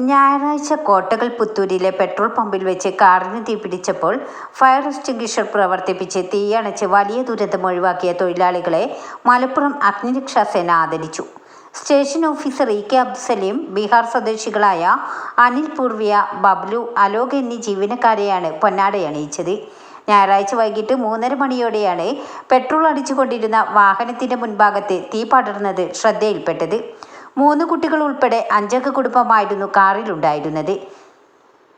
ഞായറാഴ്ച കോട്ടകൽ പുത്തൂരിലെ പെട്രോൾ പമ്പിൽ വെച്ച് കാറിന് തീപിടിച്ചപ്പോൾ ഫയർ എക്സ്റ്റിംഗ്വിഷർ പ്രവർത്തിപ്പിച്ച് തീയണച്ച് വലിയ ദുരന്തം ഒഴിവാക്കിയ തൊഴിലാളികളെ മലപ്പുറം അഗ്നിരക്ഷാസേന ആദരിച്ചു. Station officer ഇ.കെ. അബ്ദുസലീം, ബീഹാർ സ്വദേശികളായ അനിൽ പൂർവിയ, ബബ്ലു, അലോക് എന്നീ ജീവനക്കാരെയാണ് പൊന്നാടയണിയിച്ചത്. ഞായറാഴ്ച വൈകിട്ട് 3:30 മണിയോടെയാണ് പെട്രോൾ അടിച്ചുകൊണ്ടിരുന്ന വാഹനത്തിന്റെ മുൻഭാഗത്ത് തീ പടർന്നത് ശ്രദ്ധയിൽപ്പെട്ടത്. 3 കുട്ടികൾ ഉൾപ്പെടെ 5 അംഗ കുടുംബമായിരുന്നു കാറിലുണ്ടായിരുന്നത്.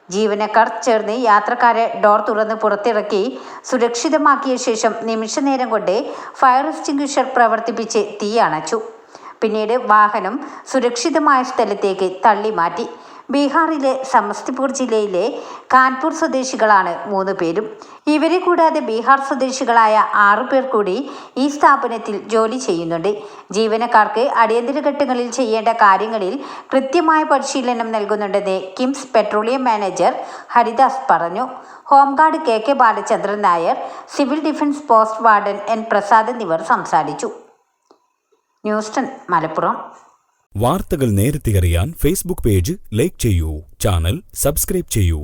ജീവനക്കാർ ചേർന്ന് യാത്രക്കാരെ ഡോർ തുറന്ന് പുറത്തിറക്കി സുരക്ഷിതമാക്കിയ ശേഷം നിമിഷനേരം കൊണ്ട് ഫയർ എക്സ്റ്റിംഗ്വിഷർ പ്രവർത്തിപ്പിച്ച് തീ അണച്ചു. പിന്നീട് വാഹനം സുരക്ഷിതമായ സ്ഥലത്തേക്ക് തള്ളി മാറ്റി. ബീഹാറിലെ സമസ്തിപൂർ ജില്ലയിലെ കാൻപൂർ സ്വദേശികളാണ് 3 പേരും. ഇവരെ കൂടാതെ ബീഹാർ സ്വദേശികളായ 6 പേർ കൂടി ഈ സ്ഥാപനത്തിൽ ജോലി ചെയ്യുന്നുണ്ട്. ജീവനക്കാർക്ക് അടിയന്തര ഘട്ടങ്ങളിൽ ചെയ്യേണ്ട കാര്യങ്ങളിൽ കൃത്യമായ പരിശീലനം നൽകുന്നുണ്ടെന്ന് കിംസ് പെട്രോളിയം മാനേജർ ഹരിദാസ് പറഞ്ഞു. Home guard K Balachandran Nair, civil defence post warden N Prasad എന്നിവർ സംസാരിച്ചു. ന്യൂസ് 10 മലപ്പുറം. വാർത്തകൾ നേരത്തെ അറിയാൻ ഫേസ്ബുക്ക് പേജ് ലൈക്ക് ചെയ്യൂ, ചാനൽ സബ്സ്ക്രൈബ് ചെയ്യൂ.